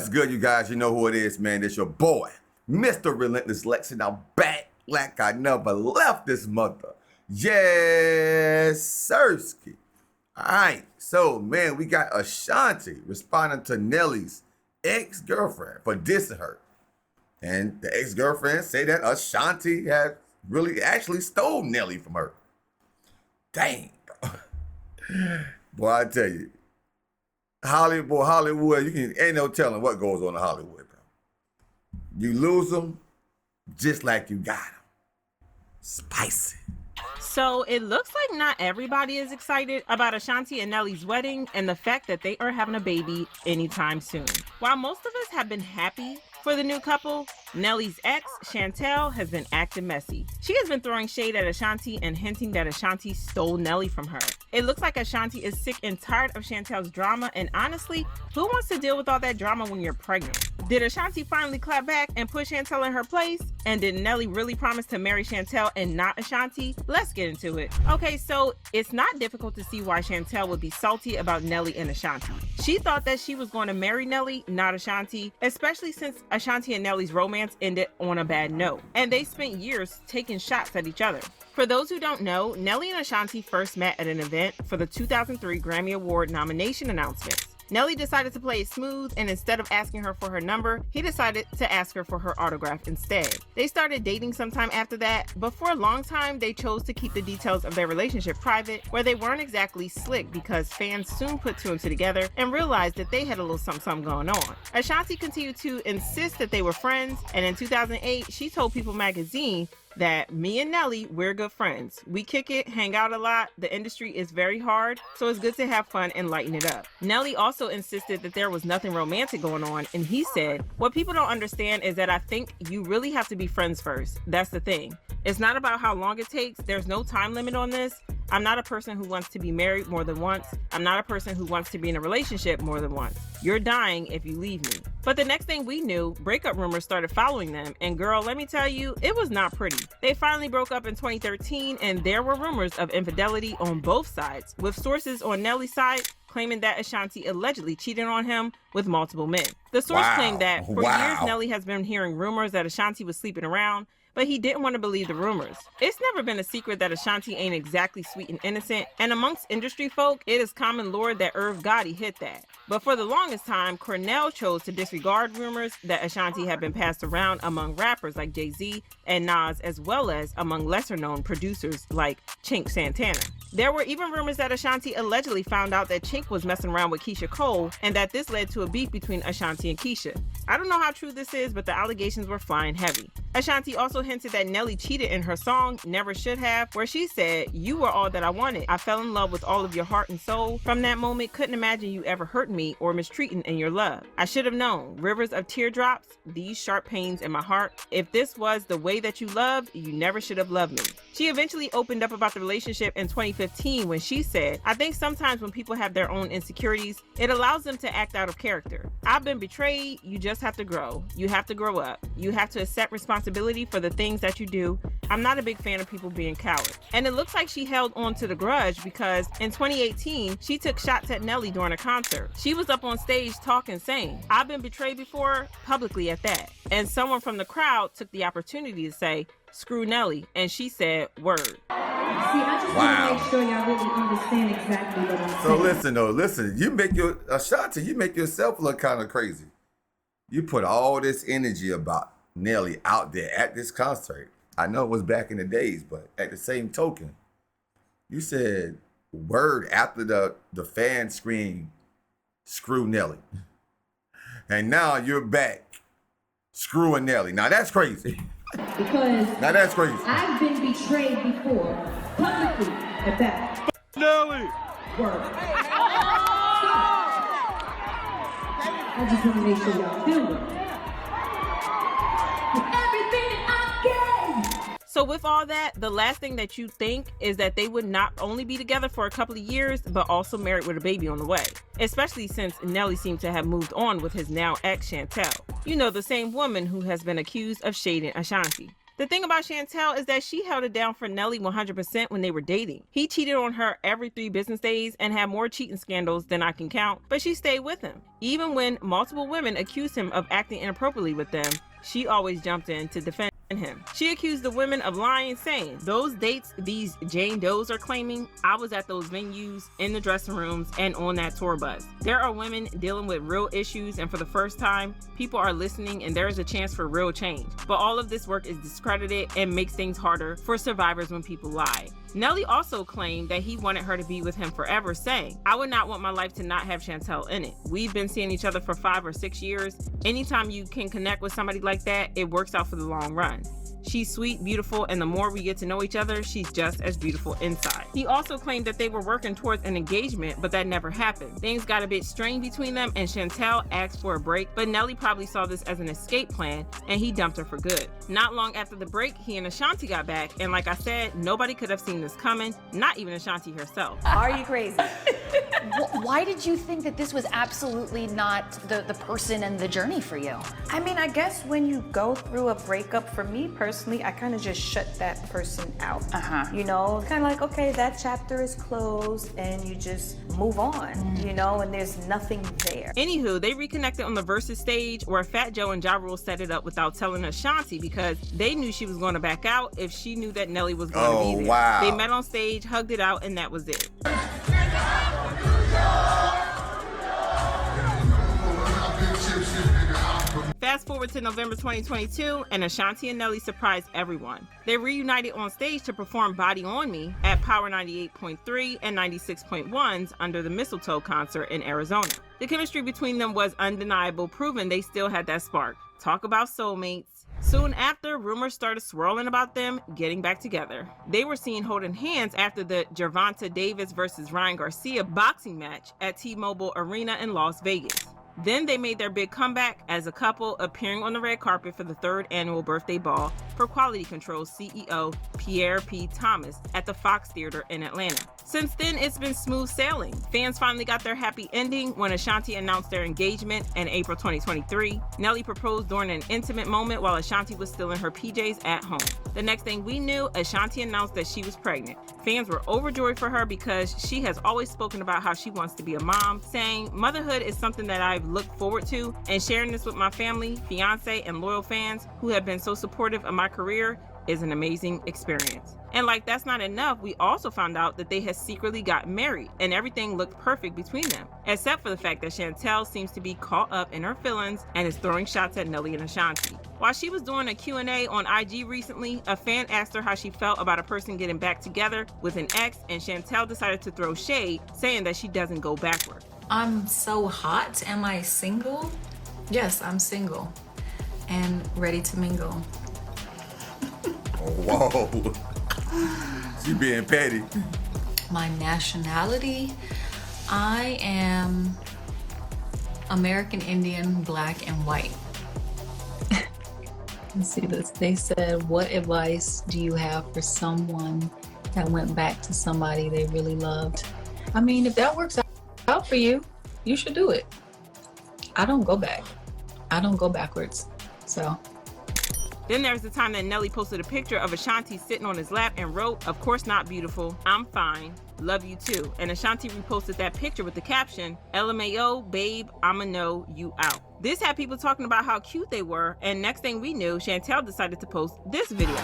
What's good, you guys? You know who it is, man. It's your boy, Mr. Relentless Lex, and I'm back like I never left this mother. Yes, Sirski. All right, so, man, we got Ashanti responding to Nelly's ex-girlfriend for dissing her. And the ex-girlfriend say that Ashanti had really actually stole Nelly from her. Dang. Boy, I tell you, Hollywood, ain't no telling what goes on in Hollywood, bro. You lose them just like you got them. Spicy. So it looks like not everybody is excited about Ashanti and Nelly's wedding and the fact that they are having a baby anytime soon. While most of us have been happy for the new couple, Nelly's ex, Chantel, has been acting messy. She has been throwing shade at Ashanti and hinting that Ashanti stole Nelly from her. It looks like Ashanti is sick and tired of Chantel's drama, and honestly, who wants to deal with all that drama when you're pregnant? Did Ashanti finally clap back and put Chantel in her place? And did Nelly really promise to marry Chantel and not Ashanti? Let's get into it. Okay, so it's not difficult to see why Chantel would be salty about Nelly and Ashanti. She thought that she was going to marry Nelly, not Ashanti, especially since Ashanti and Nelly's romance ended on a bad note, and they spent years taking shots at each other. For those who don't know, Nelly and Ashanti first met at an event for the 2003 Grammy Award nomination announcements. Nelly decided to play it smooth, and instead of asking her for her number, he decided to ask her for her autograph instead. They started dating sometime after that, but for a long time, they chose to keep the details of their relationship private, where they weren't exactly slick because fans soon put two and two together and realized that they had a little something going on. Ashanti continued to insist that they were friends, and in 2008, she told People magazine that me and Nelly, we're good friends. We kick it, hang out a lot. The industry is very hard, so it's good to have fun and lighten it up. Nelly also insisted that there was nothing romantic going on, and he said, "What people don't understand is that I think you really have to be friends first. That's the thing. It's not about how long it takes. There's no time limit on this. I'm not a person who wants to be married more than once. I'm not a person who wants to be in a relationship more than once. You're dying if you leave me." But the next thing we knew, breakup rumors started following them, and girl, let me tell you, it was not pretty. They finally broke up in 2013, and there were rumors of infidelity on both sides, with sources on Nelly's side claiming that Ashanti allegedly cheated on him with multiple men. The source claimed that for years Nelly has been hearing rumors that Ashanti was sleeping around, but he didn't want to believe the rumors. It's never been a secret that Ashanti ain't exactly sweet and innocent, and amongst industry folk, it is common lore that Irv Gotti hit that. But for the longest time, Cornell chose to disregard rumors that Ashanti had been passed around among rappers like Jay-Z and Nas, as well as among lesser-known producers like Chink Santana. There were even rumors that Ashanti allegedly found out that Chink was messing around with Keisha Cole, and that this led to a beef between Ashanti and Keisha. I don't know how true this is, but the allegations were flying heavy. Ashanti also hinted that Nelly cheated in her song, Never Should Have, where she said, "You were all that I wanted. I fell in love with all of your heart and soul. From that moment, couldn't imagine you ever hurting me or mistreating in your love. I should have known. Rivers of teardrops, these sharp pains in my heart. If this was the way that you loved, you never should have loved me." She eventually opened up about the relationship in 2015 when she said, "I think sometimes when people have their own insecurities, it allows them to act out of character. I've been betrayed. You just have to grow. You have to grow up. You have to accept responsibility for the things that you do. I'm not a big fan of people being cowards." And it looks like she held on to the grudge because in 2018, she took shots at Nelly during a concert. She was up on stage talking, saying, "I've been betrayed before," publicly at that. And someone from the crowd took the opportunity to say, "Screw Nelly," and she said, "Word." See, I just want to make sure y'all really understand exactly what I'm saying. So listen, you make Ashanti, you make yourself look kind of crazy. You put all this energy about Nelly out there at this concert. I know it was back in the days, but at the same token, you said word after the fans screamed, "Screw Nelly." And now you're back screwing Nelly. Now that's crazy. Because now that's crazy. I've been betrayed before, publicly at that. Nelly! Word. I just want to make sure y'all feel it. Everything I gave. So with all that, the last thing that you think is that they would not only be together for a couple of years, but also married with a baby on the way. Especially since Nelly seemed to have moved on with his now ex Chantel. You know, the same woman who has been accused of shading Ashanti. The thing about Chantel is that she held it down for Nelly 100% when they were dating. He cheated on her every 3 business days and had more cheating scandals than I can count, but she stayed with him. Even when multiple women accused him of acting inappropriately with them, she always jumped in to defend him. She accused the women of lying, saying, "Those dates these Jane Does are claiming, I was at those venues, in the dressing rooms, and on that tour bus. There are women dealing with real issues, and for the first time, people are listening and there is a chance for real change. But all of this work is discredited and makes things harder for survivors when people lie." Nelly also claimed that he wanted her to be with him forever, saying, "I would not want my life to not have Chantel in it. We've been seeing each other for 5 or 6 years. Anytime you can connect with somebody like that, it works out for the long run. She's sweet, beautiful, and the more we get to know each other, she's just as beautiful inside." He also claimed that they were working towards an engagement, but that never happened. Things got a bit strained between them, and Chantel asked for a break, but Nelly probably saw this as an escape plan, and he dumped her for good. Not long after the break, he and Ashanti got back, and like I said, nobody could have seen this coming, not even Ashanti herself. Are you crazy? Why did you think that this was absolutely not the person and the journey for you? I mean, I guess when you go through a breakup, for me personally, I kind of just shut that person out. You know, kind of like, okay, that chapter is closed and you just move on, you know, and there's nothing there. Anywho, they reconnected on the Versus stage where Fat Joe and Ja Rule set it up without telling Ashanti because they knew she was going to back out if she knew that Nelly was going to be there. Wow. They met on stage, hugged it out, and that was it. Fast forward to November 2022, and Ashanti and Nelly surprised everyone. They reunited on stage to perform Body on Me at Power 98.3 and 96.1's Under the Mistletoe concert in Arizona. The chemistry between them was undeniable, proving they still had that spark. Talk about soulmates. Soon after, rumors started swirling about them getting back together. They were seen holding hands after the Gervonta Davis versus Ryan Garcia boxing match at T-Mobile Arena in Las Vegas. Then they made their big comeback as a couple, appearing on the red carpet for the 3rd annual birthday ball for Quality Control CEO Pierre P. Thomas at the Fox Theater in Atlanta. Since then, it's been smooth sailing. Fans finally got their happy ending when Ashanti announced their engagement in April 2023. Nelly proposed during an intimate moment while Ashanti was still in her PJs at home. The next thing we knew, Ashanti announced that she was pregnant. Fans were overjoyed for her because she has always spoken about how she wants to be a mom, saying, "Motherhood is something that I've looked forward to, and sharing this with my family, fiance, and loyal fans who have been so supportive of my career is an amazing experience." And like that's not enough, we also found out that they had secretly got married and everything looked perfect between them, except for the fact that Chantel seems to be caught up in her feelings and is throwing shots at Nelly and Ashanti. While she was doing a Q&A on IG recently, a fan asked her how she felt about a person getting back together with an ex, and Chantel decided to throw shade, saying that she doesn't go backward. I'm so hot. Am I single? Yes, I'm single and ready to mingle. Whoa. She being petty. My nationality, I am American Indian, black, and white. Let's see this. They said, what advice do you have for someone that went back to somebody they really loved? I mean, if that works out for you, you should do it. I don't go back. I don't go backwards. So. Then there's the time that Nelly posted a picture of Ashanti sitting on his lap and wrote, "Of course not beautiful, I'm fine, love you too." And Ashanti reposted that picture with the caption, "LMAO, babe, I'ma know you out." This had people talking about how cute they were, and next thing we knew, Chantel decided to post this video.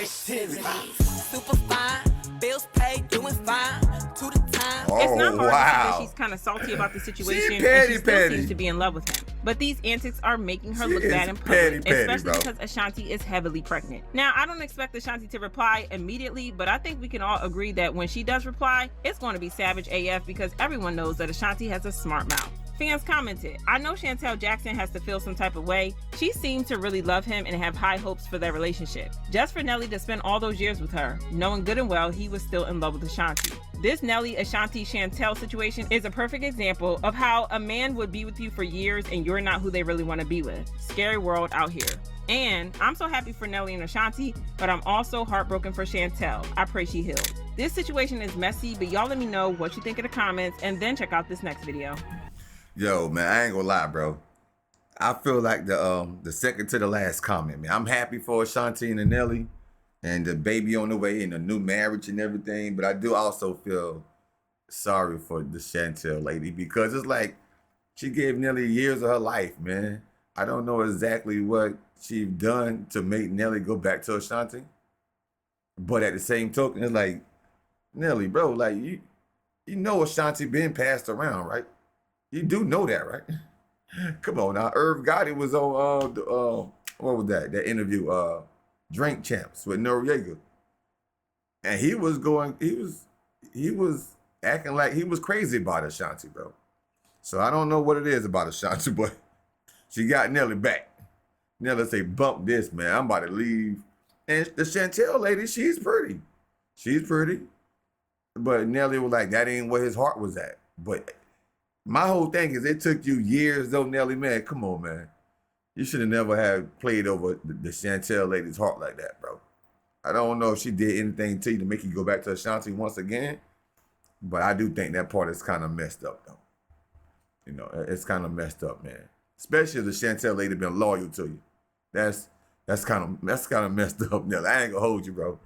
Super fine, bills paid, doing fine, to the time. It's not hard to see wow. that she's kind of salty about the situation, She and she still petty. seems to be in love with him. But these antics are making her She look is bad in public, petty, especially bro. because Ashanti is heavily pregnant. Now, I don't expect Ashanti to reply immediately, but I think we can all agree that when she does reply, it's going to be savage AF because everyone knows that Ashanti has a smart mouth. Fans commented, "I know Chantel Jackson has to feel some type of way. She seemed to really love him and have high hopes for their relationship. Just for Nelly to spend all those years with her, knowing good and well he was still in love with Ashanti." This Nelly, Ashanti, Chantel situation is a perfect example of how a man would be with you for years and you're not who they really want to be with. Scary world out here. And I'm so happy for Nelly and Ashanti, but I'm also heartbroken for Chantel. I pray she heals. This situation is messy, but y'all let me know what you think in the comments and then check out this next video. Yo, man, I ain't gonna lie, bro. I feel like the second to the last comment, man. I'm happy for Ashanti and Nelly and the baby on the way and the new marriage and everything, but I do also feel sorry for the Chantel lady because it's like she gave Nelly years of her life, man. I don't know exactly what she's done to make Nelly go back to Ashanti, but at the same token, it's like Nelly, bro, like you know Ashanti been passed around, right? You do know that, right? Come on now. Irv Gotti was on what was that? That interview, Drink Champs with Noriega. And he was acting like he was crazy about Ashanti, bro. So I don't know what it is about Ashanti, but she got Nelly back. Nelly say, bump this, man. I'm about to leave. And the Chantel lady, she's pretty. She's pretty. But Nelly was like, that ain't where his heart was at. But my whole thing is it took you years though, Nelly, man. Come on, man. You should have never have played over the Chantel lady's heart like that, bro. I don't know if she did anything to you to make you go back to Ashanti once again, but I do think that part is kind of messed up, though. You know, it's kind of messed up, man. Especially if the Chantel lady been loyal to you. That's kind of messed up, Nelly. I ain't gonna hold you, bro.